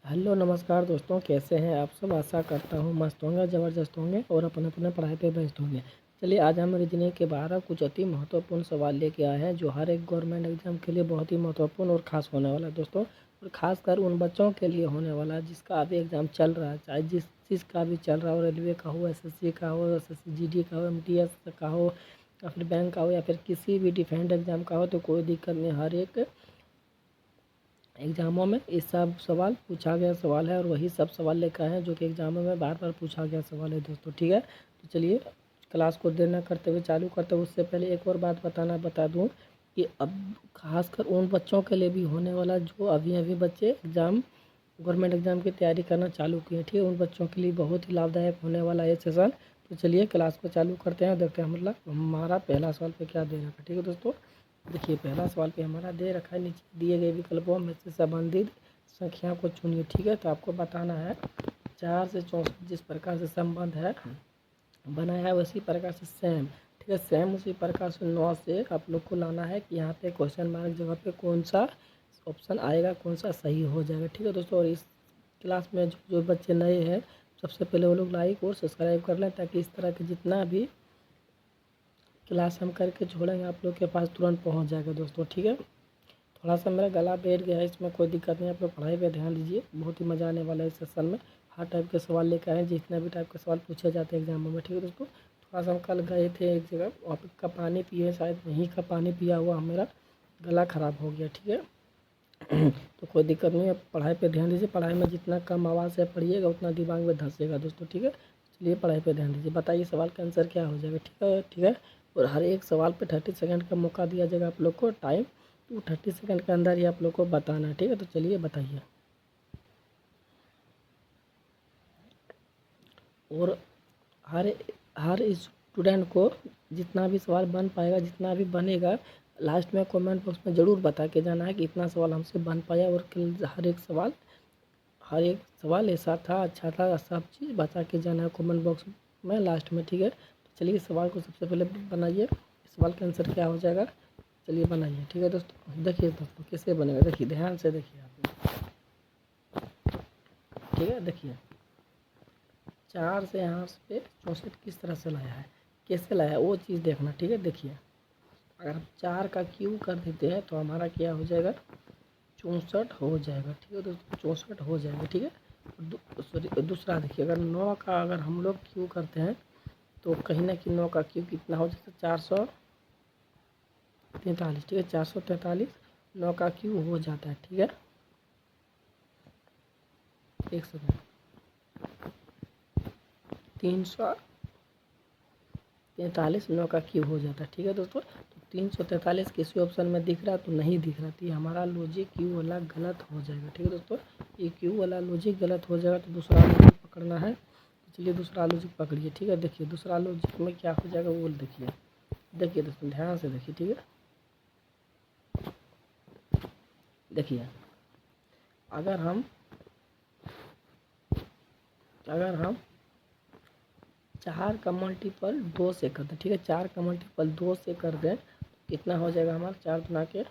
Hello नमस्कार दोस्तों, कैसे हैं आप सब। आशा करता हूँ मस्त होंगे, ज़बरदस्त होंगे और अपने अपने पढ़ाई पे व्यस्त होंगे। चलिए आज हम रीजनिंग के 12 कुछ अति महत्वपूर्ण सवाल लेके आए हैं जो हर एक गवर्नमेंट एग्जाम के लिए बहुत ही महत्वपूर्ण और ख़ास होने वाला है दोस्तों। और ख़ासकर उन बच्चों के लिए होने वाला है जिसका अभी एग्ज़ाम चल रहा है, चाहे जिस चीज़ का भी चल रहा हो, रेलवे का हो, एसएससी का हो, एसएससी जीडी का हो, एमटीएस का हो, या फिर बैंक का हो, या फिर किसी भी डिफेंस एग्ज़ाम का हो, तो कोई दिक्कत नहीं। हर एक एग्ज़ामों में ये सब सवाल पूछा गया सवाल है और वही सब सवाल लेकर आए हैं जो कि एग्ज़ामों में बार बार पूछा गया सवाल है दोस्तों। ठीक है, तो चलिए क्लास को देर न करते हुए चालू करते हुए उससे पहले एक और बात बता दूं कि अब खासकर उन बच्चों के लिए भी होने वाला जो अभी अभी बच्चे गवर्नमेंट एग्ज़ाम की तैयारी करना चालू किए। ठीक है, उन बच्चों के लिए बहुत ही लाभदायक होने वाला है ये सेशन। तो चलिए क्लास को चालू करते हैं और देखते हैं मतलब हमारा पहला सवाल पे क्या दे रखा है। ठीक है दोस्तों, देखिए पहला सवाल पे हमारा दे रखा है, नीचे दिए गए विकल्पों में से संबंधित संख्या को चुनिए। ठीक है, तो आपको बताना है 4 से 64 जिस प्रकार से संबंध है बनाया है उसी प्रकार से सेम। ठीक है, सेम उसी प्रकार से 9 से आप लोग को लाना है कि यहाँ पे क्वेश्चन मार्क जगह पे कौन सा ऑप्शन आएगा, कौन सा सही हो जाएगा। ठीक है दोस्तों, और इस क्लास में जो बच्चे नए हैं सबसे पहले वो लोग लाइक और सब्सक्राइब कर लें ताकि इस तरह के जितना भी क्लास हम करके छोड़ेंगे आप लोग के पास तुरंत पहुंच जाएगा दोस्तों। ठीक है, थोड़ा सा मेरा गला बैठ गया है, इसमें कोई दिक्कत नहीं। आप लोग पढ़ाई पे ध्यान दीजिए, बहुत ही मज़ा आने वाला है इस सेशन में। हर टाइप के सवाल लेकर आए, जितने भी टाइप के सवाल पूछे जाते हैं एग्जामों में। ठीक है दोस्तों, थोड़ा सा हम कल गए थे एक जगह, वहाँ पे का पानी पिए, शायद वहीं का पानी पिया हुआ मेरा गला ख़राब हो गया। ठीक है तो कोई दिक्कत नहीं है, पढ़ाई पे ध्यान दीजिए। पढ़ाई में जितना कम आवाज़ से पढ़िएगा उतना दिमाग में धंसेगा दोस्तों। ठीक है, चलिए पढ़ाई पे ध्यान दीजिए। बताइए सवाल का आंसर क्या हो जाएगा। ठीक है, और हर एक सवाल पे 30 सेकंड का मौका दिया जाएगा आप लोग को टाइम, तो 30 सेकंड के अंदर ही आप लोग को बताना है। ठीक है, तो चलिए बताइए। और हर हर स्टूडेंट को जितना भी सवाल बन पाएगा, जितना भी बनेगा, लास्ट में कमेंट बॉक्स में ज़रूर बता के जाना है कि इतना सवाल हमसे बन पाया। और हर एक सवाल ऐसा था, अच्छा था, सब चीज़ बता के जाना है कमेंट बॉक्स में लास्ट में। ठीक है, तो चलिए सवाल को सबसे पहले बनाइए। सवाल का आंसर क्या हो जाएगा, चलिए बनाइए। ठीक है दोस्तों, देखिए दोस्तों कैसे बनेगा, देखिए ध्यान से देखिए आप। ठीक है, देखिए 4 से यहाँ पे 64 किस तरह से लाया है, कैसे लाया है वो चीज़ देखना। ठीक है, देखिए अगर हम 4 का क्यू कर देते हैं तो हमारा क्या हो जाएगा, 64 हो जाएगा। ठीक है दोस्तों, 64 हो जाएगा। ठीक है, सॉरी दूसरा देखिए, अगर 9 का अगर हम लोग क्यू करते हैं तो कहीं ना कहीं 9 का क्यू कितना हो जाता है, 443। ठीक है, 443 9 का क्यू हो जाता है। ठीक है, एक सेकेंड, 343 9 का क्यू हो जाता है। ठीक है दोस्तों, तो 343 किसी ऑप्शन में दिख रहा है तो नहीं दिख रहा, तो ये हमारा लॉजिक क्यू वाला गलत हो जाएगा। ठीक है दोस्तों, ये क्यू वाला लॉजिक गलत हो जाएगा, तो दूसरा लॉजिक पकड़ना है। तो चलिए दूसरा लॉजिक पकड़िए। ठीक है, देखिए दूसरा लॉजिक में क्या हो जाएगा वो देखिए। देखिए दोस्तों ध्यान से देखिए। ठीक है, देखिए अगर हम अगर हम 4 का मल्टीपल 2 से कर दें, ठीक है, 4 का मल्टीपल 2 से कर दें कितना हो जाएगा हमारा, 4 गुना के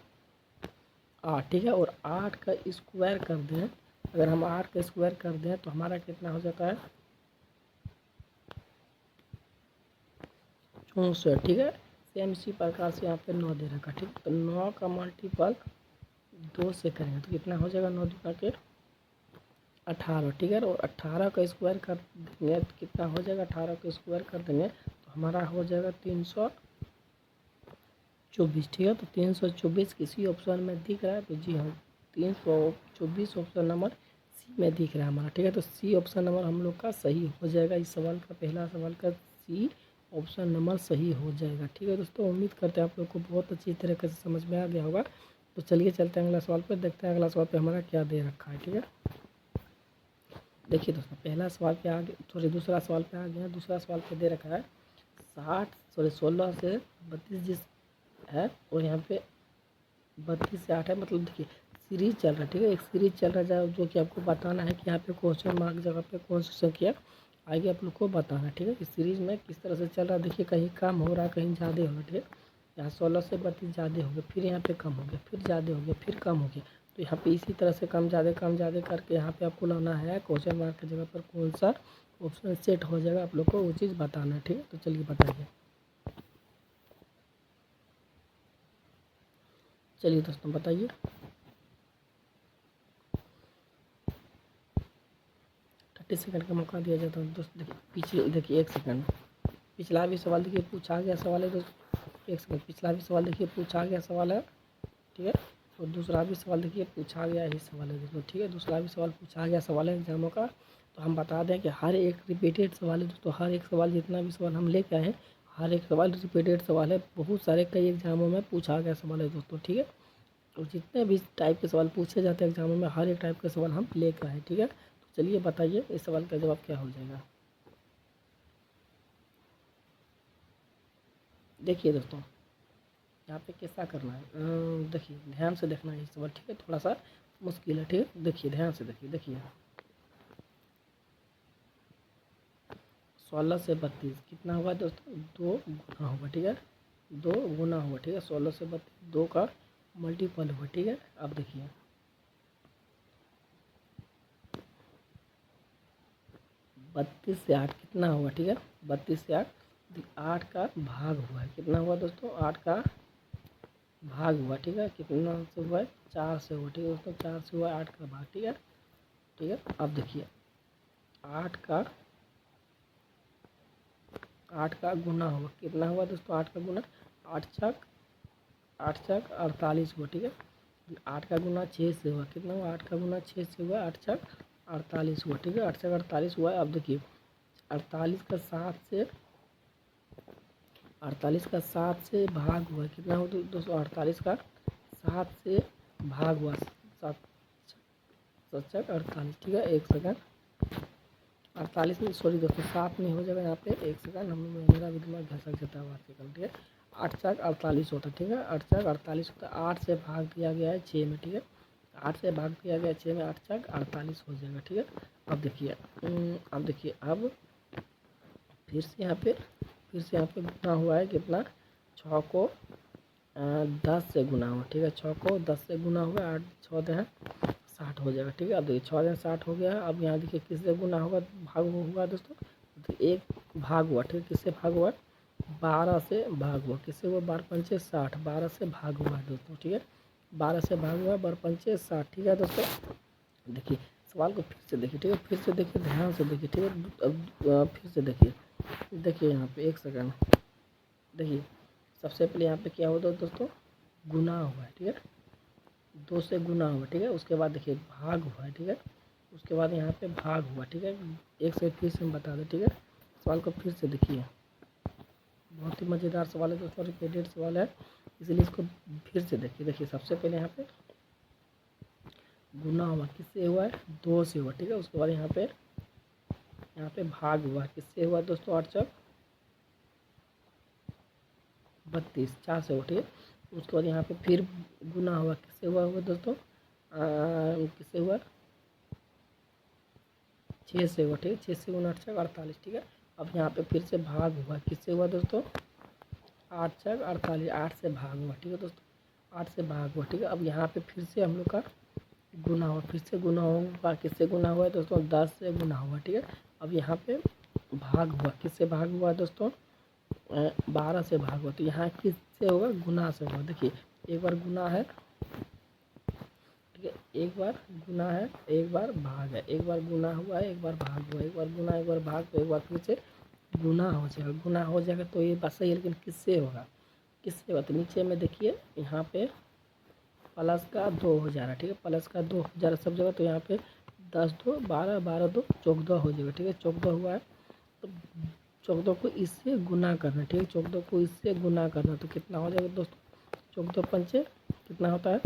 8। ठीक है, और 8 का स्क्वायर कर दें, अगर हम 8 का स्क्वायर कर दें तो हमारा कितना हो जाता है, 64। ठीक है, सेम इसी प्रकार से यहाँ पे 9 दे रखा। ठीक है, तो 9 का मल्टीपल 2 से करेंगे तो कितना हो जाएगा, 9 दुना के 18। ठीक है, और 18 का स्क्वायर कर देंगे तो कितना हो जाएगा, 18 का स्क्वायर कर देंगे तो हमारा हो जाएगा 324। ठीक है, तो 324 किसी ऑप्शन में दिख रहा है, तो जी हाँ 324 ऑप्शन नंबर सी में दिख रहा है हमारा। ठीक है, तो सी ऑप्शन नंबर हम लोग का सही हो जाएगा। इस सवाल का, पहला सवाल का सी ऑप्शन नंबर सही हो जाएगा। ठीक है दोस्तों, उम्मीद करते हैं आप लोग को बहुत अच्छी तरीके से समझ में आ गया होगा। तो चलिए चलते हैं अगला सवाल पर, देखते हैं अगला सवाल पे हमारा क्या दे रखा है। ठीक है, देखिए दोस्तों पहला सवाल पे आ गया, सॉरी दूसरा सवाल पे आ गया। दूसरा सवाल पे दे रखा है 16 से 32 जिस है, और यहाँ पे 32 से 8 है, मतलब देखिए सीरीज चल रहा है। ठीक है, एक सीरीज चल रहा है जो कि आपको बताना है कि यहाँ पे क्वेश्चन मार्क जगह पे कौन सी संख्या आगे आप लोग को बताना है। ठीक है, इस सीरीज में किस तरह से चल रहा है, देखिए कहीं कम हो रहा है, कहीं ज़्यादा हो रहा है। ठीक है, यहाँ 16 से 32 ज़्यादा हो गया, फिर यहाँ पे कम हो गया, फिर ज़्यादा हो गया, फिर कम हो गया। तो यहाँ पे इसी तरह से कम ज़्यादा करके यहाँ पे आपको लाना है क्वेश्चन मार्क की जगह पर कौन सा ऑप्शन सेट हो जाएगा, आप लोग को वो चीज़ बताना है। ठीक है, तो चलिए बताइए। चलिए दोस्तों बताइए। 30 सेकंड का मौका दिया जाता है दोस्तों। देखिए पिछले, देखिए 1 सेकंड, पिछला भी सवाल देखिए पूछा गया सवाल है दोस्तों। 1 सेकंड, पिछला भी सवाल देखिए पूछा गया सवाल है। ठीक है, और दूसरा भी सवाल देखिए पूछा गया ही सवाल है दोस्तों। ठीक है, दूसरा भी सवाल पूछा गया सवाल है एग्जामों का। तो हम बता दें कि हर एक रिपीटेड सवाल है दोस्तों। हर एक सवाल, जितना भी सवाल हम लेके आए हैं, हर एक सवाल रिपीटेड सवाल है। बहुत सारे कई एग्जामों में पूछा गया सवाल है दोस्तों। ठीक है, और जितने भी टाइप के सवाल पूछे जाते हैं एग्जामों में, हर एक टाइप के सवाल हम लेकर आए। ठीक है, तो चलिए बताइए इस सवाल का जवाब क्या हो जाएगा। देखिए दोस्तों, यहाँ पे कैसा करना है, देखिए ध्यान से देखना है इस सवाल। ठीक है, थोड़ा सा मुश्किल है। ठीक है, देखिए ध्यान से देखिए 16 से 32 कितना हुआ दोस्तों, 2 गुना हुआ। ठीक है, 2 गुना हुआ। ठीक है, 16 से 32 2 का मल्टीपल हुआ। ठीक है, अब देखिए 32 से 8 कितना हुआ। ठीक है, 32 से 8 का भाग हुआ है। कितना हुआ दोस्तों, 8 का भाग हुआ। ठीक है, कितना से हुआ है, 4 से हुआ। ठीक है दोस्तों, 4 से हुआ 8 का भाग। ठीक है, ठीक है, अब देखिए 8 का 8 का गुना हुआ। कितना हुआ दोस्तों, 8 का गुना, 8 छक 48 हुआ। ठीक है, 8 का गुना 6 से हुआ। कितना हुआ, 8 का गुना 6 से हुआ, 8 छक 48 हुआ। ठीक है, 8 छक 48 हुआ है। अब देखिए 48 का 7 से भाग हुआ। कितना हुआ दोस्तों, 48 का 7 से भाग हुआ, 7 7 छक 48। ठीक है, 1 सेकंड, 48 में सॉरी दोस्तों 7 नहीं हो जाएगा यहाँ पे, 1 सेकंड, हम मेरा भी दिमाग घसक जाता है 8 सेकंड। ठीक है, 8 छक 48 होता है। ठीक है, 8 छक 48 होता है। 8 से भाग दिया गया है 6 में। ठीक है, 8 से भाग दिया गया 6 में, 8 छक 48 हो जाएगा। ठीक है, अब देखिए अब फिर से यहाँ पे गुना हुआ है। कितना, 6 को 10 से गुना हुआ। ठीक है, 6 को 10 से गुना हुआ, 8 6 दे 60 हो जाएगा। ठीक है, अब देखिए 6 दे 60 हो गया है। अब यहाँ देखिए किससे गुना होगा, भाग हुआ दोस्तों, तो एक भाग हुआ। ठीक है, किससे भाग हुआ, 12 से भाग हुआ। किससे हुआ, 12 पंचे 60, 12 से भाग हुआ है दोस्तों। ठीक है, 12 से भाग हुआ, 12 पंचे 60। ठीक है दोस्तों, देखिए सवाल को फिर से देखिए। ठीक है, फिर से देखिए, ध्यान से देखिए। ठीक है, अब फिर से देखिए यहाँ पे 1 सेकंड, देखिए सबसे पहले यहाँ पे क्या होता है दोस्तों, गुना हुआ है। ठीक है, 2 से गुना हुआ। ठीक है, उसके बाद देखिए भाग हुआ है। ठीक है, उसके बाद यहाँ पे भाग हुआ। ठीक है, एक से फिर से हम बता दें। ठीक है, सवाल को फिर से देखिए, बहुत ही मज़ेदार सवाल है दोस्तों, रिपीटेड सवाल है, इसलिए इसको फिर से देखिए सबसे पहले यहाँ पे गुना हुआ, किससे हुआ है, 2 से हुआ। ठीक है, उसके बाद यहाँ पे भाग हुआ, किससे हुआ दोस्तों, 8 चौक 32, 4 से हुआ। ठीक है, उसके बाद यहाँ पे फिर गुना हुआ, किससे हुआ दोस्तों, किससे हुआ, 6 से हुआ। ठीक है, 6 से गुना 8 छक 48। ठीक है, अब यहाँ पे फिर से भाग हुआ, किससे हुआ दोस्तों, 8 छक 48, 8 से भाग हुआ। ठीक है दोस्तों, 8 से भाग हुआ। ठीक है, अब यहाँ पे फिर से हम लोग का गुना हुआ, फिर से गुना होगा, किससे गुना हुआ है दोस्तों, 10 से गुना हुआ। ठीक है, अब यहाँ पे भाग हुआ, किससे भाग हुआ दोस्तों, 12 से भाग हुआ। तो यहाँ किससे होगा, गुना से होगा। देखिए एक बार गुना है, ठीक है, एक बार गुना है, एक बार भाग है, एक बार गुना हुआ है, एक बार भाग हुआ, एक बार गुना, एक बार भाग, तो एक बार फिर से गुना हो जाएगा। गुना हो जाएगा तो ये बात सही है, लेकिन किससे होगा, किससे होगा, तो नीचे में देखिए यहाँ पे प्लस का 2 हो जा रहा है। ठीक है, प्लस का 2 हो जा रहा है सब जगह, तो यहाँ पे 10 2 12, 12 2 14 हो जाएगा। ठीक है, 14 हुआ है, तो 14 को इससे गुना करना। ठीक है, 14 को इससे गुना करना, तो कितना हो जाएगा दोस्तों, 14 पंचे कितना होता है,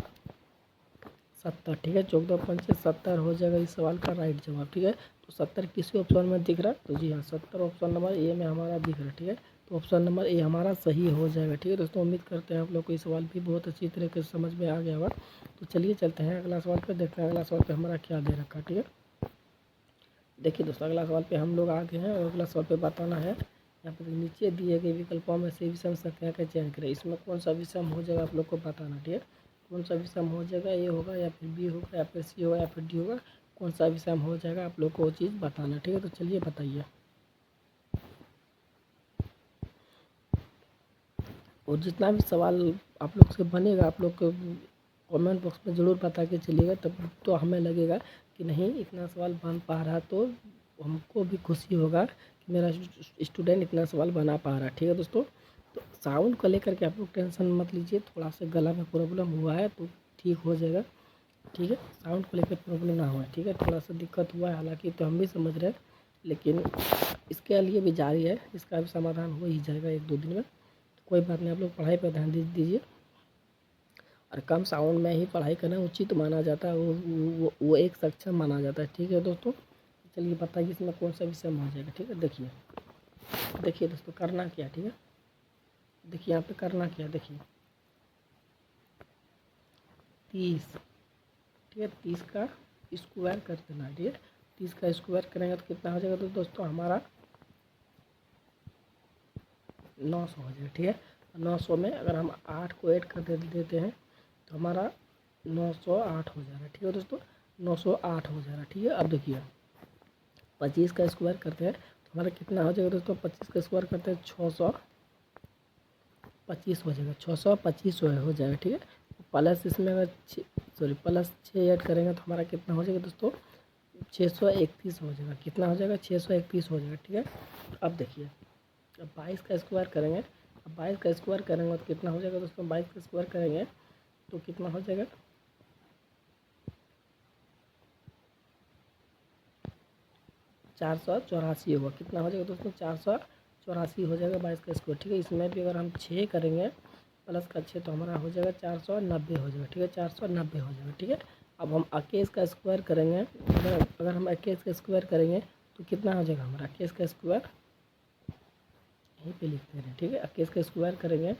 70। ठीक है, 14 पंचे 70 हो जाएगा इस सवाल का राइट जवाब। ठीक है, तो 70 किसी ऑप्शन में दिख रहा है, तो जी हाँ 70 ऑप्शन नंबर ए में हमारा दिख रहा है। ठीक है, तो ऑप्शन नंबर ए हमारा सही हो जाएगा। ठीक है दोस्तों, उम्मीद करते हैं आप लोग को ये सवाल भी बहुत अच्छी तरीके से समझ में आ गया होगा। तो चलिए चलते हैं अगला सवाल पे, देखते हैं अगला सवाल पे हमारा क्या दे रखा है। ठीक है, देखिए दोस्तों अगला सवाल पे हम लोग आ गए हैं, और अगला सवाल पे बताना है, यहाँ पर नीचे दिए गए विकल्पों में से विषम संख्या का चयन करें, इसमें कौन सा विषम हो जाएगा आप लोग को बताना। ठीक है, कौन सा भी सम हो जाएगा, ए होगा या फिर बी होगा या फिर सी होगा या फिर डी होगा, कौन सा भी सम हो जाएगा आप लोग को वो चीज़ बताना, ठीक है। तो चलिए बताइए। और जितना भी सवाल आप लोग से बनेगा आप लोग को कमेंट बॉक्स में ज़रूर बता के चलिएगा, तब तो हमें लगेगा कि नहीं इतना सवाल बन पा रहा, तो हमको भी खुशी होगा कि मेरा स्टूडेंट इतना सवाल बना पा रहा है, ठीक है दोस्तों। तो साउंड को लेकर के आप लोग टेंशन मत लीजिए, थोड़ा सा गला में प्रॉब्लम हुआ है तो ठीक हो जाएगा, ठीक है। साउंड को लेकर प्रॉब्लम ना हो, ठीक है। थोड़ा सा दिक्कत हुआ है हालांकि, तो हम भी समझ रहे हैं, लेकिन इसके लिए भी जारी है, इसका भी समाधान हो ही जाएगा 1-2 दिन में। कोई बात नहीं, आप लोग पढ़ाई पर ध्यान दीजिए, और कम साउंड में ही पढ़ाई करना उचित माना जाता है, वो एक सक्षम माना जाता है, ठीक है दोस्तों। चलिए बताइए इसमें कौन सा विषय हो जाएगा, ठीक है। देखिए दोस्तों करना क्या, ठीक है। देखिए यहाँ पे करना क्या, देखिए 30, ठीक है। 30 का स्क्वायर कर देना है, ठीक है। 30 का स्क्वायर करेंगे तो कितना हो जाएगा, तो दोस्तों हमारा 900 हो जाएगा, ठीक है। 900 में अगर हम 8 को ऐड कर देते हैं तो हमारा 908 हो जाएगा, ठीक है दोस्तों। 908 हो जाएगा, ठीक है। अब देखिए 25 का स्क्वायर करते हैं तो हमारा कितना हो जाएगा दोस्तों, 25 का स्क्वायर करते हैं 625 हो जाएगा, 625 हो जाएगा, ठीक है। प्लस इसमें अगर प्लस 6 ऐड करेंगे तो हमारा कितना हो जाएगा दोस्तों, 631 हो जाएगा। कितना हो जाएगा, 631 हो जाएगा, ठीक है। अब देखिए अब 22 का स्क्वायर करेंगे, अब 22 का स्क्वायर करेंगे तो कितना हो जाएगा दोस्तों, 22 का स्क्वायर करेंगे तो कितना हो जाएगा, 484 होगा। कितना हो जाएगा दोस्तों, 484 हो जाएगा 22 का स्क्वायर, ठीक है। इसमें भी अगर हम 6 करेंगे प्लस का 6 तो हमारा हो जाएगा 490 हो जाएगा, ठीक है। 490 हो जाएगा, ठीक है। अब हम 21 का स्क्वायर करेंगे, अगर हम 21 का स्क्वायर करेंगे तो कितना हो जाएगा हमारा, 21 का स्क्वायर यहीं पे लिखते हैं, ठीक है। 21 का स्क्वायर करेंगे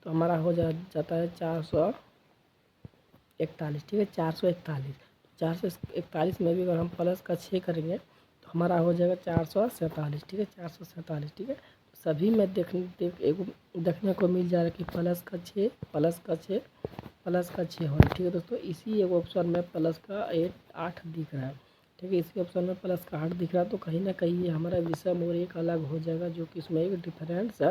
तो हमारा हो जाता है 441, ठीक है। 441, 441 में भी अगर हम प्लस का 6 करेंगे तो हमारा हो जाएगा 447, ठीक है। 447, ठीक है। सभी में देखने को मिल जा रहा है कि प्लस का 6 प्लस का 6 प्लस का 6 हो रहा है, ठीक है दोस्तों। इसी एक ऑप्शन में प्लस का 8 दिख रहा है, ठीक है। इसी ऑप्शन में प्लस का 8 दिख रहा है, तो कहीं ना कहीं ये हमारा विषम और एक अलग हो जाएगा, जो कि इसमें एक डिफरेंस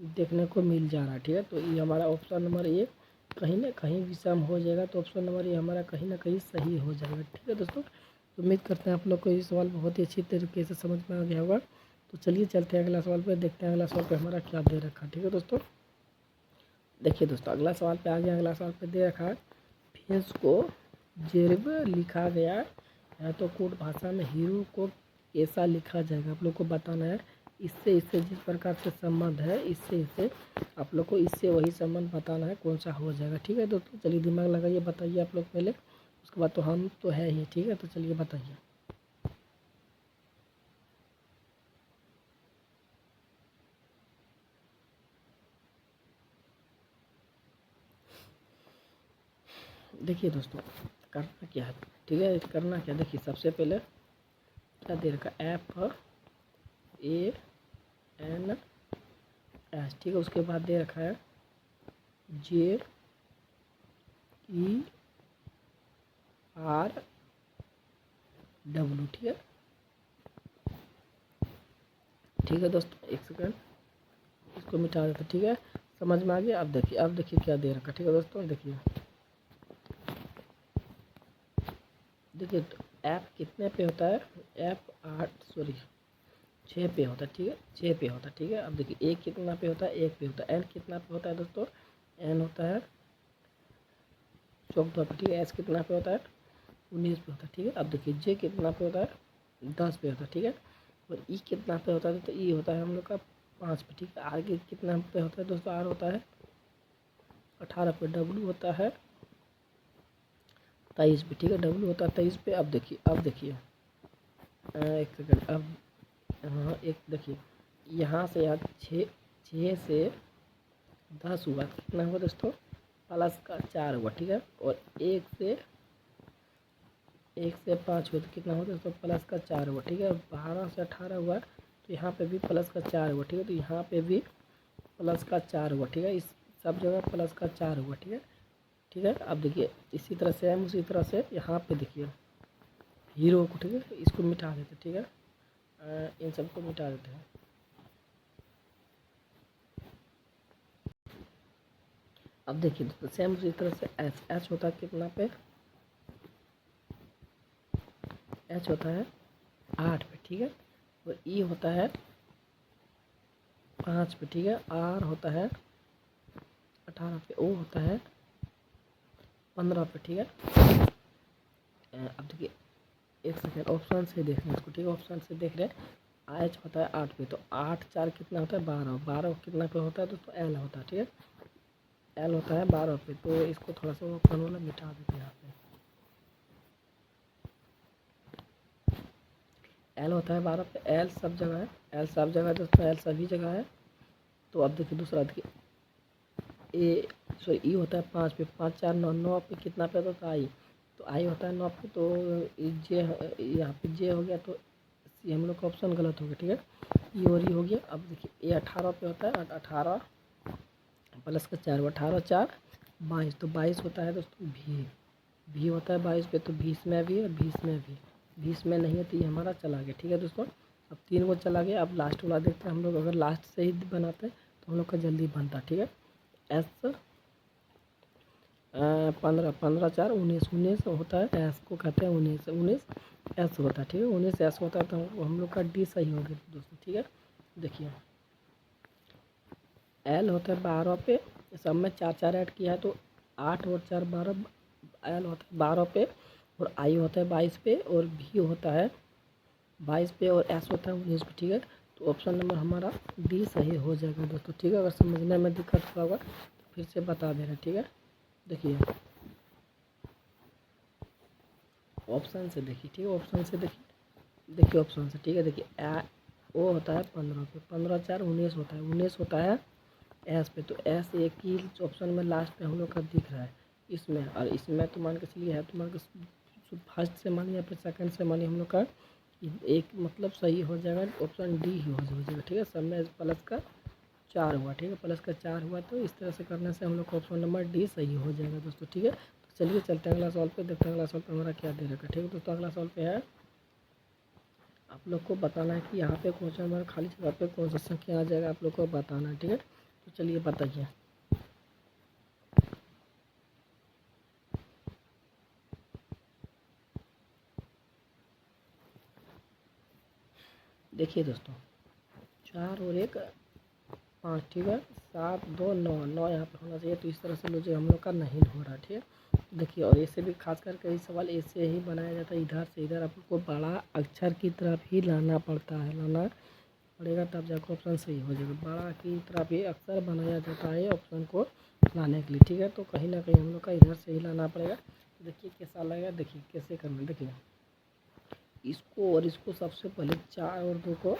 देखने को मिल जा रहा है, ठीक है। तो ये हमारा ऑप्शन नंबर 1 कहीं ना कहीं विषम हो जाएगा, तो ऑप्शन नंबर ये हमारा कहीं ना कहीं सही हो जाएगा, ठीक है दोस्तों। तो उम्मीद करते हैं आप लोग को ये सवाल बहुत ही अच्छी तरीके से समझ में आ गया होगा। तो चलिए चलते हैं अगला सवाल पे, देखते हैं अगला सवाल पे हमारा क्या दे रखा है, ठीक है दोस्तों। देखिए दोस्तों अगला सवाल पे आ गया, अगला सवाल पे दे रखा है फेस को जेरब लिखा गया है, तो कोड भाषा में हीरो को कैसा लिखा जाएगा आप लोग को बताना है। इससे जिस प्रकार से संबंध है, इससे आप लोग को इससे वही संबंध बताना है, कौन सा हो जाएगा, ठीक है दोस्तों। चलिए दिमाग लगाइए, बताइए आप लोग पहले, उसके बाद तो हम तो है ही, ठीक है। तो चलिए बताइए। देखिए दोस्तों करना क्या है, ठीक है। करना क्या, देखिए सबसे पहले क्या दे रखा, FANS, ठीक है। उसके बाद दे रखा है JERW, ठीक है। ठीक है दोस्तों एक सेकंड इसको मिटा देते, ठीक है। समझ में आ गया। अब देखिए क्या दे रखा, ठीक है दोस्तों। देखिए तो ऐप कितने पे होता है, ऐप 6 पे होता है, ठीक है। 6 पे होता है, ठीक है। अब देखिए ए कितना पे होता है, 1 पे होता है। एन कितना पे होता है दोस्तों, एन होता है 14 पे, ठीक है। एस कितना पे होता है, 19 पे होता है, ठीक है। अब देखिए जे कितना पे होता है, 10 पे होता है, ठीक है। और ई कितना पे होता है तो ई होता है हम लोग का 5 पे, ठीक है। आर कितना पे होता है दोस्तों, आर होता है 18 पे। डब्ल्यू होता है 23 पे, ठीक है। डब्ल्यू होता है 23 पे। अब देखिए एक सेकंड, अब हाँ एक देखिए यहाँ से यहाँ 6 से 10 हुआ, कितना हुआ दोस्तों, प्लस का 4 हुआ, ठीक है। और 1 से 5 हुआ तो कितना हुआ दोस्तों, प्लस का 4 हुआ, ठीक है। 12 से 18 हुआ तो यहाँ पे भी प्लस का 4 हुआ, ठीक है। तो यहाँ पे भी प्लस का 4 हुआ, ठीक है। इस सब जगह प्लस का 4 हुआ, ठीक है। ठीक है। अब देखिए इसी तरह से हम उसी तरह से यहाँ पे देखिए हीरो को, ठीक है, इसको मिटा देते, ठीक है, इन सबको मिटा देते हैं। अब देखिए दोस्तों सेम उसी तरह से एच होता है कितना पे, एच होता है 8 पे, ठीक है, और ई होता है 5 पे, ठीक है, आर होता है 18 पे, ओ होता है 15 पे, ठीक है। अब देखिए एक सेकेंड ऑप्शन से देख रहे हैं इसको, ठीक है, ऑप्शन से देख रहे हैं। एच होता है 8 पे, तो 8 4 कितना होता है 12, 12 कितना पे होता है तो एल होता है, ठीक है, एल होता है 12 पे, तो इसको थोड़ा सा ऑप्शन वाला मिटा देते हैं यहाँ पे। एल होता है 12 पे, एल सब जगह है, एल सब जगह है दोस्तों, एल सभी जगह है। तो अब देखिए दूसरा देखिए ए सॉरी ई होता है 5 पे, 5 4 9, 9 पे कितना पे होता है आई, तो आई होता है 9 पे, तो जे यहाँ पे जे हो गया, तो सी हम लोग का ऑप्शन गलत हो गया, ठीक है, ई और ई हो गया। अब देखिए ए 18 पे होता है, 18 प्लस का 4, 18 4 22, तो 22 होता है दोस्तों भी होता है 22 पे, तो 20 में भी और 20 में भी, 20 में नहीं है तो ये हमारा चला गया, ठीक है दोस्तों। अब 3 को चला गया, अब लास्ट वाला देखते हैं हम लोग, अगर लास्ट से ही बनाते हैं तो हम लोग का जल्दी बनता, ठीक है। एस 15 15 4 19, 19 होता है, एस को कहते हैं 19, 19 एस होता है, ठीक है, 19 एस होता है, तो हम लोग का डी सही हो गया दोस्तों, ठीक है। देखिए एल होता है 12 पे, सब में 4 4 ऐड किया है तो 8 और 4 12, एल होता है 12 पे, और आई होता है 22 पे, और भी होता है 22 पे, और एस होता है 19 पे, ठीक है। तो ऑप्शन नंबर हमारा डी सही हो जाएगा दोस्तों, ठीक है। अगर समझने में दिक्कत हुआ होगा तो फिर से बता दे रहे, ठीक है। देखिए ऑप्शन से देखिए, ठीक है, ऑप्शन से देखिए ऑप्शन से, ठीक है। देखिए ओ होता है 15 पे, 15 4 19 होता है, 19 होता है एस पे, तो एस एक ही ऑप्शन में लास्ट पे हम लोग का दिख रहा है इसमें, और इसमें तो मान के चलिए है, तो मान के फर्स्ट से मानिए या फिर सेकंड से मानिए हम लोग का एक मतलब सही हो जाएगा, ऑप्शन डी ही हो जाएगा, ठीक है। सब में प्लस का 4 हुआ, ठीक है, प्लस का 4 हुआ, तो इस तरह से करने से हम लोग का ऑप्शन नंबर डी सही हो जाएगा दोस्तों, ठीक है। तो चलिए चलते हैं अगला सवाल पे, देखते हैं अगला सवाल पे हमारा क्या दे रखा है, ठीक है दोस्तों। अगला सवाल पे है आप लोग को बताना है कि यहाँ पे कौन सा हमारा खाली जगह पे कौन सा संख्या आ जाएगा, आप लोग को बताना है, ठीक है। तो चलिए बताइए। देखिए दोस्तों 4 और 1 5, ठीक है, 7 2 9, 9 यहाँ पे होना चाहिए, तो इस तरह से मुझे हम लोग का नहीं हो रहा, ठीक है। देखिए और ऐसे भी खास करके ये सवाल ऐसे ही बनाया जाता है, इधर से इधर आप लोग को बड़ा अक्षर की तरफ ही लाना पड़ता है, लाना पड़ेगा तब जाकर ऑप्शन सही हो जाएगा। बड़ा की तरफ ही अक्सर बनाया जाता है ऑप्शन को लाने के लिए, ठीक है। तो कहीं ना कहीं हम लोग का इधर से ही लाना पड़ेगा। तो देखिए कैसा लगेगा, देखिए कैसे करना, देखिए इसको और इसको सबसे पहले 4 और 2 को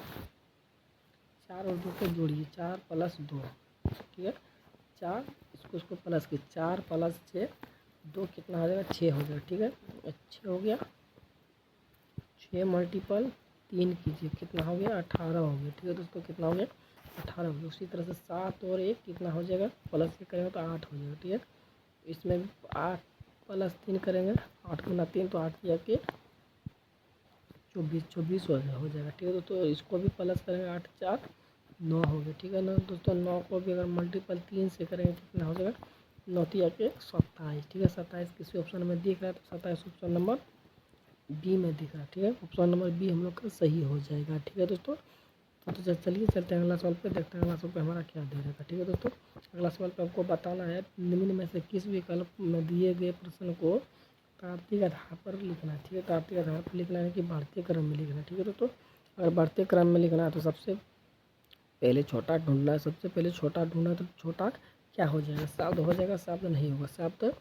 जोड़िए, 4 प्लस 2, ठीक है, 4 इसको प्लस के 4 प्लस 6 2 कितना हो जाएगा 6 हो जाएगा, ठीक है, 6 हो गया, 6 मल्टीपल 3 कीजिए कितना हो गया 18 हो गया, ठीक है दोस्तों, कितना हो गया 18 हो गया। उसी तरह से 7 और 1 कितना हो जाएगा, प्लस के करेंगे तो 8 हो जाएगा, ठीक है। इसमें 8 प्लस 3 करेंगे, 8 गुना 3 तो 8 किया के 24 हो जाएगा, ठीक है दोस्तों। इसको भी प्लस करेंगे 8 4 9 हो गया, ठीक है ना दोस्तों। 9 को भी अगर मल्टीपल 3 से करेंगे कितना हो जाएगा 9 3 के 27, ठीक है। 27 किसी ऑप्शन में दिख रहा है तो 27 ऑप्शन नंबर बी में दिख रहा है, ठीक है। ऑप्शन नंबर बी हम लोग का सही हो जाएगा, ठीक है दोस्तों। तो चलिए चलते हैं अगला सवाल पे, देखते हैं अगला सवाल पे हमारा क्या दे रहा है, ठीक है दोस्तों। अगला सवाल पे आपको बताना है निम्न में से किस विकल्प में दिए गए प्रश्न को तार्किक आधार पर लिखना है, ठीक है। तार्किक आधार पर लिखना है कि बढ़ते क्रम में लिखना है, ठीक है दोस्तों। अगर बढ़ते क्रम में लिखना है तो सबसे पहले छोटा ढूंढना है, सबसे पहले छोटा ढूंढना है, तो छोटा क्या हो जाएगा शब्द हो जाएगा, शब्द नहीं होगा, शब्द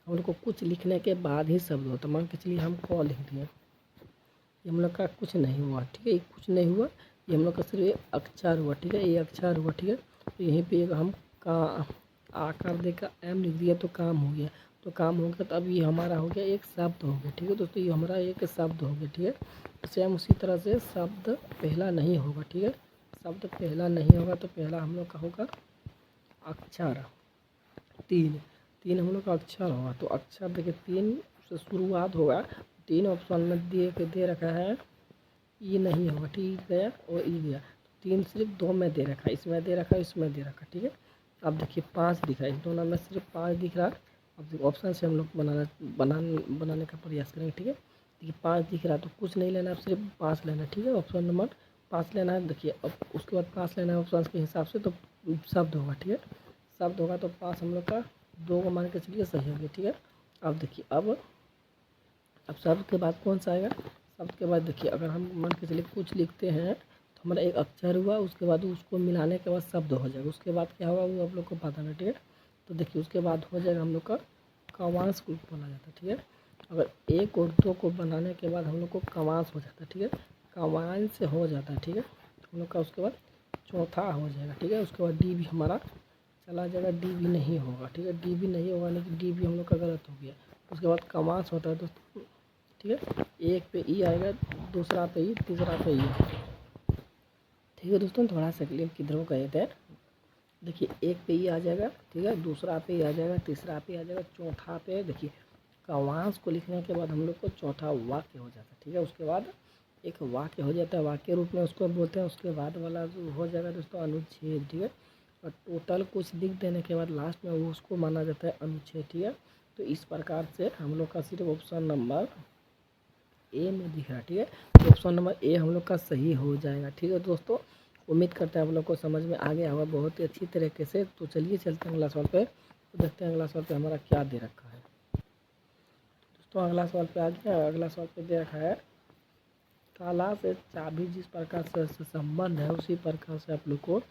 हम लोग को कुछ लिखने के बाद ही शब्द होता है। मान के चलिए हम क लिख दिए, ये हम लोग का कुछ नहीं हुआ, ठीक है, ये कुछ नहीं हुआ, ये हम लोग का सिर्फ एक अक्षर हुआ, ठीक है, ये अक्षर हुआ, ठीक है। तो यहीं पे एक हम का आकार देकर एम लिख दिया तो काम हो गया, तो काम हो गया, तो अब ये हमारा हो गया एक शब्द हो गया, ठीक है दोस्तों, ये हमारा एक शब्द हो गया, ठीक है। सेम उसी तरह से शब्द पहला नहीं होगा, ठीक है, शब्द पहला नहीं होगा, तो पहला हम लोग का होगा अक्षर। 3 3 हम लोग का अक्षर होगा, तो अक्षर देखिए 3 से शुरुआत होगा। 3 ऑप्शन में दे रखा है, ई नहीं होगा, ठीक गया और ई गया। 3 सिर्फ 2 में दे रखा है, इसमें दे रखा है, इसमें दे रखा है, ठीक है। अब देखिए 5 दिख रहा है, इन दोनों में सिर्फ 5 दिख रहा है। अब ऑप्शन से हम लोग बनाने का प्रयास करेंगे, ठीक है। देखिए 5 दिख रहा है तो कुछ नहीं लेना, अब सिर्फ 5 लेना है, ठीक है। ऑप्शन नंबर 5 लेना है। देखिए अब उसके बाद 5 लेना है ऑप्शन के हिसाब से, तो शब्द होगा, ठीक है। शब्द होगा तो 5 हम लोग का 2 को मान के चलिए सही हो गया, ठीक है। अब देखिए अब शब्द के बाद कौन सा आएगा? शब्द के बाद देखिए अगर हम मान के चलिए कुछ लिखते हैं तो हमारा एक अक्षर हुआ, उसके बाद उसको मिलाने के बाद शब्द हो जाएगा। उसके बाद क्या होगा वो आप लोग को पता है, ठीक है। तो देखिए उसके बाद हो जाएगा हम लोग का कवांश को बोला जाता है, ठीक है। अगर 1 और 2 को बनाने के बाद हम लोग को कवांश हो जाता है, ठीक है। कवांश से हो जाता है, ठीक है। तो हम लोग का उसके बाद चौथा हो जाएगा, ठीक है। उसके बाद डी भी हमारा चला जाएगा, डी भी नहीं होगा, ठीक है। डी भी नहीं होगा, लेकिन डी भी हम लोग का गलत हो गया। उसके बाद कमास होता है दोस्तों, ठीक है। एक पे ई आएगा, दूसरा पे ई, तीसरा पे ई, ठीक है दोस्तों। थोड़ा सा क्लियर किधर गए थे, देखिए एक पे ई आ जाएगा, ठीक है, दूसरा पे ई आ जाएगा, तीसरा पे आ जाएगा, चौथा पे देखिए कवांश को लिखने के बाद हम लोग को चौथा वाक्य हो जाता है, ठीक है। उसके बाद एक वाक्य हो जाता है, वाक्य रूप में उसको बोलते हैं। उसके बाद वाला जो हो जाएगा दोस्तों अनुच्छेद, ठीक है। और टोटल कुछ लिख देने के बाद लास्ट में वो उसको माना जाता है अनुच्छेद, ठीक है। तो इस प्रकार से हम लोग का सिर्फ ऑप्शन नंबर ए में दिख रहा है, ठीक है। तो ऑप्शन नंबर ए हम लोग का सही हो जाएगा, ठीक है दोस्तों। उम्मीद करते हैं आप लोग को समझ में आ गया होगा बहुत ही अच्छी तरीके से। तो चलिए चलते हैं अगला सवाल पे, तो देखते हैं अगला सवाल पे हमारा क्या दे रखा है दोस्तों। अगला सवाल पे आ गया, अगला सवाल पे दे रखा है ताला से चाबी जिस प्रकार से संबंध है उसी प्रकार से आप लोग को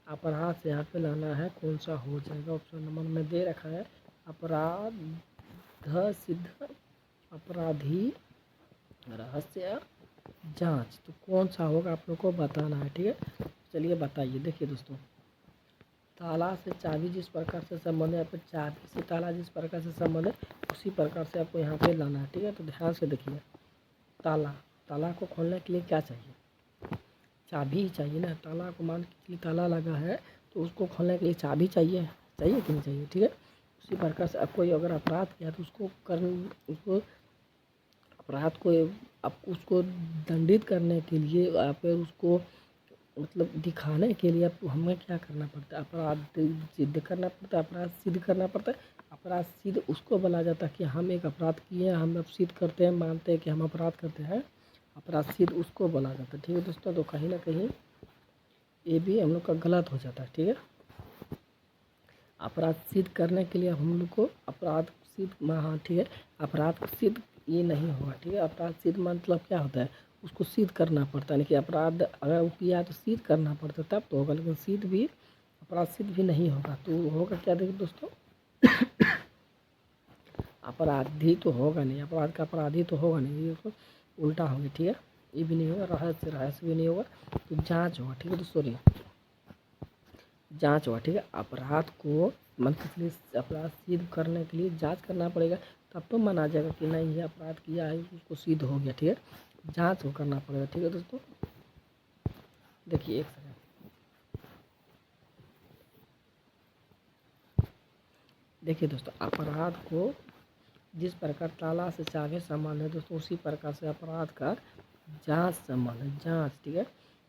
अपराध से यहाँ पे लाना है, कौन सा हो जाएगा? ऑप्शन नंबर में दे रखा है अपराध सिद्ध, अपराधी, रहस्य, जांच। तो कौन सा होगा आप लोग को बताना है, ठीक है। चलिए बताइए। देखिए दोस्तों ताला से चाबी जिस प्रकार से संबंध है, फिर चाबी से ताला जिस प्रकार से संबंध है उसी प्रकार से आपको यहाँ पे लाना है, ठीक है। तो ध्यान से देखिए, ताला को खोलने के लिए क्या चाहिए? चाबी ही चाहिए ना। ताला को मान के चलिए ताला लगा है तो उसको खोलने के लिए चाबी चाहिए, चाहिए कि नहीं चाहिए, ठीक है। उसी प्रकार से अब कोई अगर अपराध किया तो उसको अपराध को आप उसको दंडित करने के लिए या फिर उसको मतलब दिखाने के लिए आपको हमें क्या करना पड़ता है? अपराध सिद्ध करना पड़ता है, अपराध सिद्ध करना पड़ता है। अपराध सिद्ध उसको बोला जाता है कि हम एक अपराध किए हैं, हम अब सिद्ध करते हैं, मानते हैं कि हम अपराध करते हैं, अपराध सिद्ध उसको बोला जाता है, ठीक है दोस्तों। तो कहीं ना कहीं ये भी हम लोग का गलत हो जाता है, ठीक है। अपराध सिद्ध करने के लिए हम लोग को अपराध सिद्ध, हाँ ठीक है, अपराध सिद्ध ये नहीं होगा, ठीक है। अपराध सिद्ध मतलब क्या होता है? उसको सिद्ध करना पड़ता है, कि अपराध अगर वो किया तो सिद्ध करना पड़ता है तब तो होगा, लेकिन सिद्ध भी अपराध सिद्ध भी नहीं होगा तो होगा क्या? देखिए दोस्तों अपराधी तो होगा नहीं, अपराध का अपराधी तो होगा नहीं, ये तो उल्टा होगा, ठीक है। ये भी नहीं होगा, रहस्य भी नहीं होगा, तो जांच होगा, ठीक है दोस्तों। जांच होगा, ठीक है। अपराध को मन के लिए अपराध सिद्ध करने के लिए जांच करना पड़ेगा, तब तो माना जाएगा कि नहीं ये अपराध किया है, उसको सिद्ध हो गया, ठीक है। जांच को करना पड़ेगा, ठीक है दोस्तों। देखिए एक सेकंड, देखिए दोस्तों अपराध को जिस प्रकार ताला से चाबी संबंध है दोस्तों उसी प्रकार से अपराध का जांच संबंध है, जांच, ठीक है।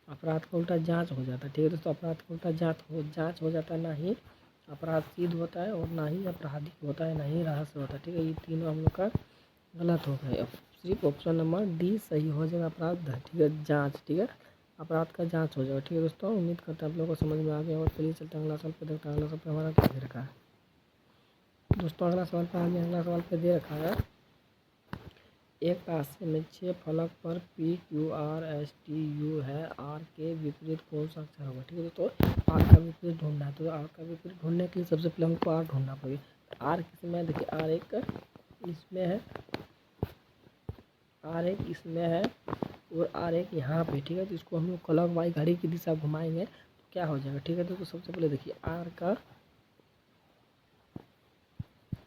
अपराध का उल्टा जांच हो जाता है, ठीक है दोस्तों। अपराध का उल्टा जांच हो जाता है, ना ही अपराध सिद्ध होता है और ना ही अपराधी होता है, ना ही रहस्य होता है, ठीक है। ये तीनों हम लोग का गलत हो गए। अब सिर्फ ऑप्शन नंबर डी सही हो जाएगा, अपराध, ठीक है, जाँच, ठीक है। अपराध का जाँच हो जाएगा, ठीक है दोस्तों। उम्मीद करते हैं आप लोगों को समझ में आ गया। और चलिए चलते हैं अगला सवाल पे, देखते हैं अगला सवाल पे हमारा क्या दे रखा है दोस्तों। अगला सवाल पे आगे, अगला सवाल पे दे रखा है एक राशि में 6 फलक पर P Q R S T U है, आर के विपरीत कौन सा अक्षर होगा, ठीक है दोस्तों। आर का विपरीत ढूंढना है, तो आर का विपरीत ढूंढने के लिए सबसे पहले हमको आर ढूंढना पड़ेगा। आर किसमें? देखिए आर एक इसमें है, आर एक इसमें है और आर एक यहाँ पे, ठीक है। तो इसको हम लोग क्लॉकवाइज घड़ी की दिशा घुमाएंगे तो क्या हो जाएगा, ठीक है। तो सबसे पहले देखिए आर का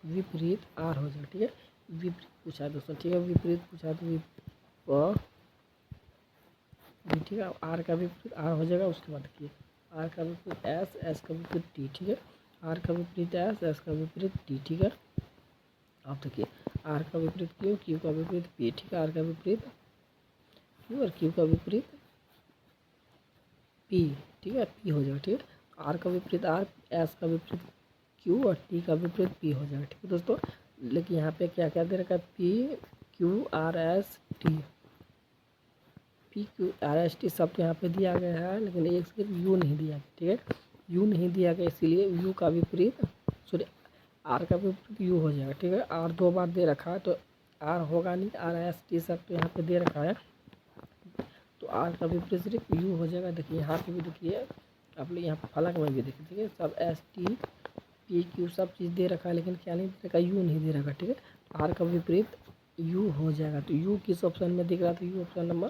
विपरीत आर हो जाएगा, ठीक है। विपरीत पूछा है दोस्तों, ठीक है, विपरीत पूछा तो ठीक है। आर का विपरीत आर हो जाएगा। उसके बाद देखिए आर का विपरीत एस, एस का विपरीत टी, ठीक है। आर का विपरीत एस, एस का विपरीत टी, ठीक है। अब देखिए आर का विपरीत क्यू, क्यू का विपरीत पी, ठीक है। आर का विपरीत क्यू और क्यू का विपरीत पी, ठीक है, पी हो जाएगा, ठीक है। आर का विपरीत आर, एस का विपरीत क्यू और टी का विपरीत पी हो जाएगा, ठीक है दोस्तों। लेकिन यहाँ पे क्या क्या दे रखा है, P Q R S T, P Q R S T सब तो यहाँ पे दिया गया है, लेकिन एक सिर्फ यू नहीं दिया गया, ठीक है। यू नहीं दिया गया इसीलिए यू का विपरीत, सॉरी आर का विपरीत यू हो जाएगा, ठीक है। आर 2 बार दे रखा है तो आर होगा नहीं, आर एस टी सब तो यहाँ पे दे रखा है, तो आर का विपरीत सिर्फ यू हो जाएगा। देखिए यहाँ पे भी देखिए, आप लोग यहाँ पे फलक में भी देखिए, ठीक है, सब एस टी पी क्यू सब चीज़ दे रखा है, लेकिन क्या नहीं दे रखा, यू नहीं दे रखा, ठीक है। आर का विपरीत यू हो जाएगा, तो यू किस ऑप्शन में दिख रहा था, यू ऑप्शन नंबर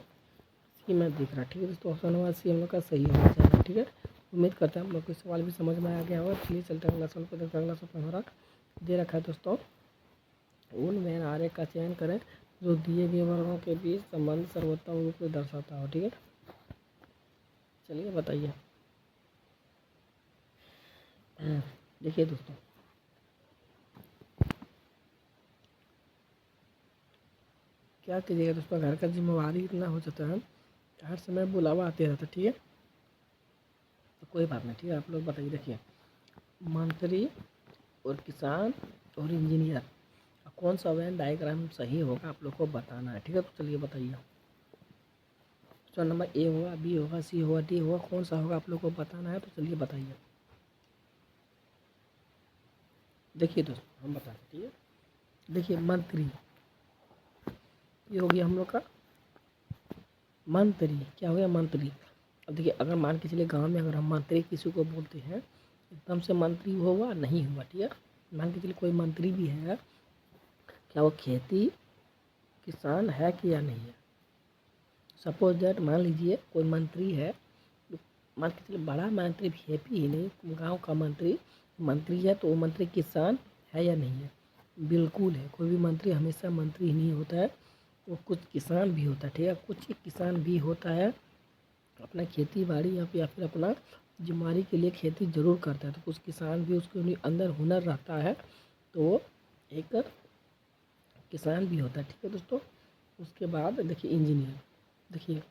सी में दिख रहा है, ठीक है दोस्तों। ऑप्शन नंबर सी हम लोग का सही हो जाएगा, ठीक है। उम्मीद करते हैं हम लोग को सवाल भी समझ में आ गया होगा। चलिए चलते हैं अगला सवाल पर। देखते हैं अगला सवाल हमारा दे रखा है दोस्तों, उन वैन आरेख का चयन करें जो दिए गए वर्गों के बीच संबंध सर्वोत्तम रूप से दर्शाता हो, ठीक है। चलिए बताइए। देखिए दोस्तों, क्या कीजिएगा दोस्तों, घर का जिम्मेवारी इतना हो जाता है, हर समय बुलावा आते रहता है, ठीक है। तो कोई बात नहीं, ठीक है। आप लोग बताइए, देखिए मंत्री और किसान और इंजीनियर, कौन सा वेन डायग्राम सही होगा आप लोग को बताना है, ठीक है। तो चलिए बताइए, ऑप्शन नंबर ए होगा, बी होगा, सी होगा, डी होगा, कौन सा होगा आप लोग को बताना है। तो चलिए बताइए। देखिए दोस्तों हम बताते, ठीक है। देखिए मंत्री, ये हो गया हम लोग का मंत्री, क्या हो गया मंत्री। अब देखिए अगर मान के चलिए गांव में अगर हम मंत्री किसी को बोलते हैं, एकदम से मंत्री होगा नहीं हुआ, ठीक है। मान के चलिए कोई मंत्री भी है, क्या वो खेती किसान है कि या नहीं है। सपोज दैट मान लीजिए कोई मंत्री है, मान के चलिए बड़ा मंत्री भी ही नहीं, गांव का मंत्री मंत्री है, तो वो मंत्री किसान है या नहीं है। बिल्कुल है, कोई भी मंत्री हमेशा मंत्री ही नहीं होता है, वो कुछ किसान भी होता है, ठीक है। कुछ किसान भी होता है, अपना खेती बाड़ी या फिर अपना जिम्मेदारी के लिए खेती ज़रूर करता है, तो कुछ किसान भी उसके अंदर हुनर रहता है, तो वो एक किसान भी होता है, ठीक है दोस्तों। उसके बाद देखिए इंजीनियर, देखिए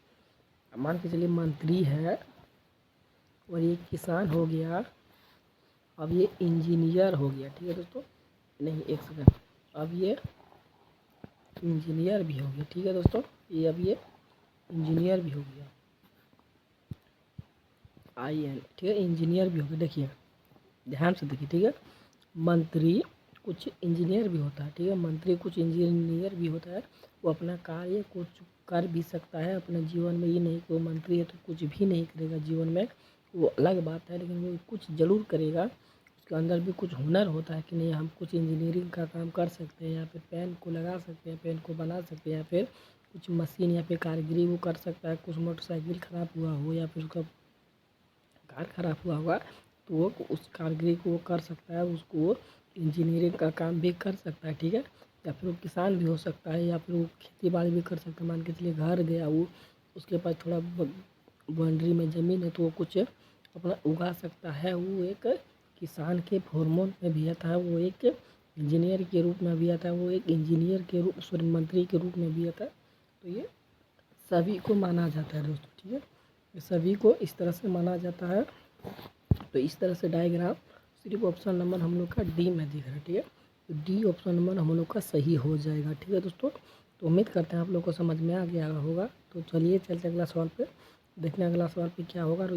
मान के चलिए मंत्री है और ये किसान हो गया, अब ये इंजीनियर हो गया, ठीक है दोस्तों। नहीं एक सेकंड, अब ये इंजीनियर भी हो गया, ठीक है दोस्तों। ये अब ये इंजीनियर भी हो गया, IN, ठीक है, इंजीनियर भी हो गया। देखिए ध्यान से देखिए, ठीक है। मंत्री कुछ इंजीनियर भी होता है, ठीक है, मंत्री कुछ इंजीनियर भी होता है, वो अपना कार्य कुछ कर भी सकता है अपने जीवन में। ये नहीं कि वो मंत्री है तो कुछ भी नहीं करेगा जीवन में, वो अलग बात है, लेकिन वो कुछ ज़रूर करेगा। उसके अंदर भी कुछ हुनर होता है कि नहीं हम कुछ इंजीनियरिंग का काम कर सकते हैं, या फिर पेन को लगा सकते हैं, पेन को बना सकते हैं, या फिर कुछ मशीन या फिर कारीगरी वो कर सकता है। कुछ मोटरसाइकिल ख़राब हुआ हो या फिर उसका कार ख़राब हुआ होगा तो वो उस कारीगरी को वो कर सकता है, उसको वो इंजीनियरिंग का काम भी कर सकता है, ठीक है। या फिर वो किसान भी हो सकता है, या फिर वो खेती बाड़ी भी कर सकता है। मान के चलिए घर गया वो, उसके पास थोड़ा बाउंड्री में ज़मीन है तो वो कुछ अपना उगा सकता है, वो एक किसान के फॉर्मूल में भी आता है, वो एक इंजीनियर के रूप में भी आता है, वो एक इंजीनियर के रूप सॉरी मंत्री के रूप में भी आता है। तो ये सभी को माना जाता है दोस्तों, ठीक है, ये सभी को इस तरह से माना जाता है। तो इस तरह से डायग्राम सिर्फ ऑप्शन नंबर हम लोग का डी में दिख रहा है, ठीक है। तो डी ऑप्शन नंबर हम लोग का सही हो जाएगा, ठीक है दोस्तों। तो उम्मीद करते हैं आप लोग को समझ में आ गया होगा। तो चलिए चलते अगला सवाल पे, देखने अगला सवाल पे क्या होगा। और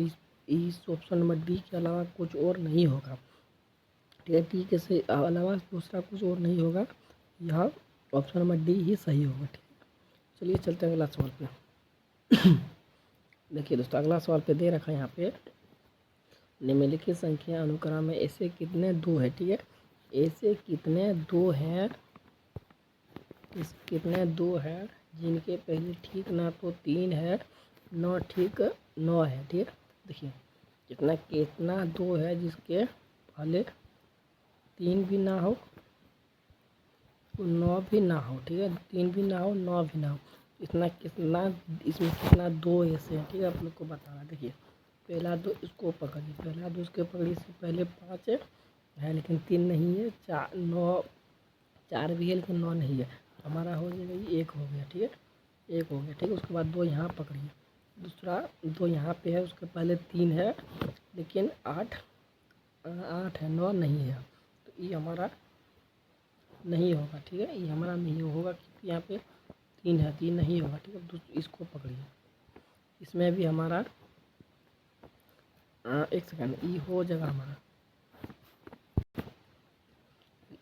इस ऑप्शन नंबर डी के अलावा कुछ और नहीं होगा, ठीक है। डी के से अलावा दूसरा कुछ और नहीं होगा, यहाँ ऑप्शन नंबर डी ही सही होगा, ठीक है। चलिए चलते हैं अगला सवाल पे। देखिए दोस्तों अगला सवाल पे दे रखा है यहाँ पे, निम्नलिखित संख्या अनुक्रम में ऐसे कितने दो है, ठीक है। ऐसे कितने दो हैं, कितने दो हैं जिनके पहले ठीक ना तो 3 है, न ठीक 9 है, ठीक है। देखिए कितना कितना दो है जिसके पहले 3 भी ना हो 9 भी ना हो, ठीक है। 3 भी ना हो 9 भी ना हो, इतना कितना इसमें कितना दो ऐसे हैं, ठीक है, आप लोग को बताना। देखिए पहला दो इसको पकड़िए, पहला दो इसके पकड़िए, इससे पहले 5 है है लेकिन 3 नहीं है, 4 9 4 भी है लेकिन 9 नहीं है। हमारा हो जाएगा ये 1 हो गया, ठीक है, 1 हो गया, ठीक है। उसके बाद 2 यहाँ पकड़िए, दूसरा 2 यहाँ पे है, उसके पहले 3 है लेकिन 8 है, 9 नहीं है, तो ये हमारा नहीं होगा, ठीक है, ये हमारा नहीं होगा क्योंकि यहाँ पे 3 है, 3 नहीं होगा, ठीक है। इसको पकड़िए, इसमें भी हमारा एक सेकंड, ई हो जाएगा हमारा,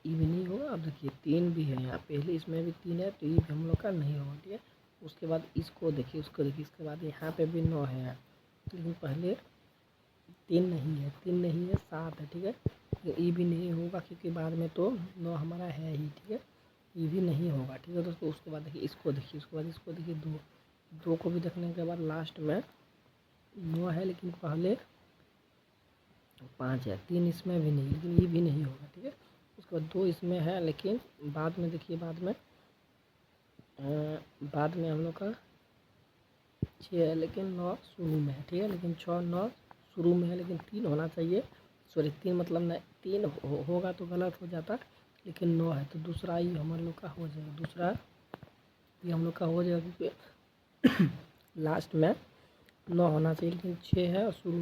ई भी नहीं होगा। अब देखिए 3 भी है यहाँ, पहले इसमें भी 3 है तो ई भी हम लोग का नहीं होगा, ठीक है। उसके बाद इसको देखिए, उसको देखिए, इसके बाद यहाँ पे भी 9 है लेकिन पहले 3 नहीं है, 3 नहीं है, 7 है, ठीक है। तो ई भी नहीं होगा क्योंकि बाद में तो 9 हमारा है ही, ठीक है, ई भी नहीं होगा, ठीक है दोस्तों। उसके बाद देखिए इसको देखिए, उसके बाद इसको देखिए, 2 को भी देखने के बाद लास्ट में 9 है लेकिन पहले 5 है, 3 इसमें भी नहीं, लेकिन ये भी नहीं होगा, ठीक है। उसके बाद 2 इसमें है लेकिन बाद में देखिए, बाद में हम लोग का 6 है लेकिन 9 शुरू में है, ठीक है, लेकिन 6 9 शुरू में है लेकिन 3 होना चाहिए, सॉरी 3 मतलब नहीं, 3 होगा तो गलत हो जाता, लेकिन 9 है तो दूसरा ही हम लोग का हो जाएगा, दूसरा ये हम लोग का हो जाएगा क्योंकि लास्ट में 9 होना चाहिए लेकिन 6 है, और शुरू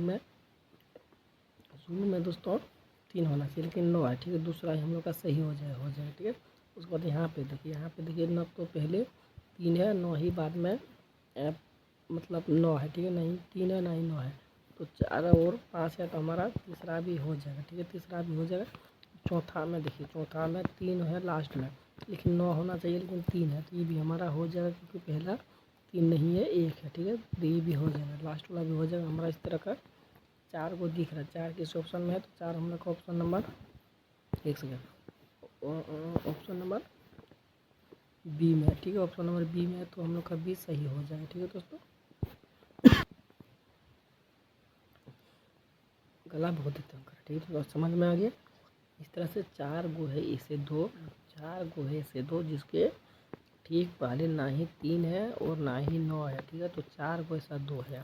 में दोस्तों 3 होना चाहिए लेकिन 9 है, ठीक है, दूसरा ही हम लोग का सही हो जाएगा, ठीक है। उसके बाद यहाँ पे देखिए, 9 तो पहले 3 है, 9 ही बाद में मतलब 9 है, ठीक है, नहीं 3 है नहीं 9 है, तो 4 और 5 है तो हमारा तीसरा भी हो जाएगा, ठीक है, तीसरा भी हो जाएगा। चौथा में देखिए, चौथा में 3 है लास्ट में लेकिन 9 होना चाहिए लेकिन 3 है, तो ये भी हमारा हो जाएगा क्योंकि पहला 3 नहीं है, 1 है, ठीक है, तो ये भी हो जाएगा, लास्ट वाला भी हो जाएगा हमारा। इस तरह का 4 को दिख रहा है, 4 किस ऑप्शन में है, तो 4 हम लोग का ऑप्शन नंबर, एक सेकेंड, ऑप्शन नंबर बी में है, ठीक है, ऑप्शन नंबर बी में है तो हम लोग का बी सही हो जाएगा, ठीक है दोस्तों। गला बहुत ही तंग कर, ठीक है, तो समझ में आ गया। इस तरह से 4 गोहे इसे 2, 4 गोहे से 2 जिसके ठीक पहले ना ही 3 है और ना ही 9 है, ठीक है, तो 4 को ऐसा 2 है,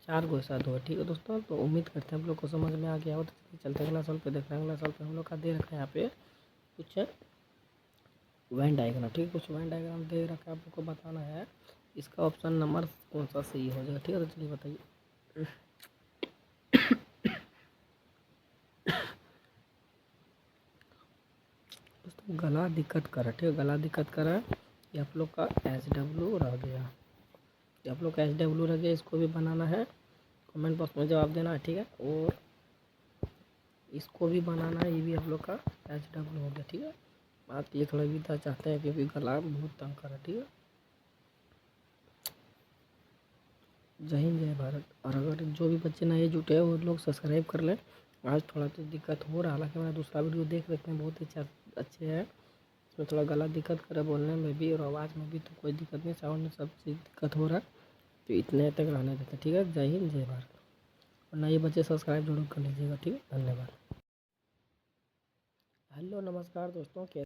4 को ऐसा 2 है, ठीक है दोस्तों। तो उम्मीद करते हैं आप लोग को समझ में आ गया हो, तो चलते अगला सवाल पे देखते हैं। अगला सवाल पे हम लोग का दे रखा है यहाँ पे कुछ वेन डायग्राम, ठीक है, कुछ वेन डायग्राम दे रखा है, आप लोग को बताना है इसका ऑप्शन नंबर कौन सा सही हो जाएगा, ठीक है, तो चलिए बताइए। दोस्तों गला दिक्कत कर रहा है, ठीक है, गला दिक्कत कर रहा है, ये आप लोग का SW रह गया, ये आप लोग का SW रह गया, इसको भी बनाना है, कमेंट बॉक्स में जवाब देना है, ठीक है, और इसको भी बनाना है, ये भी आप लोग का SW हो गया, ठीक है। आप ये थोड़ा विदा चाहते हैं क्योंकि गला बहुत तंग कर रहा है, ठीक है। जय हिंद जय भारत। और अगर जो भी बच्चे नए जुटे हैं वो लोग सब्सक्राइब कर लें। आज थोड़ा तो दिक्कत हो रहा है, हालांकि मेरा दूसरा वीडियो देख लेते हैं, बहुत ही अच्छे हैं, इसमें थोड़ा गला दिक्कत करे बोलने में भी और आवाज़ में भी, तो कोई दिक्कत नहीं, साउंड में सब चीज़ दिक्कत हो रहा है, तो इतने तक रहने देते, ठीक है। जय हिंद जय भारत। और नए बच्चे सब्सक्राइब जरूर कर लीजिएगा, ठीक है, धन्यवाद। हेलो नमस्कार दोस्तों,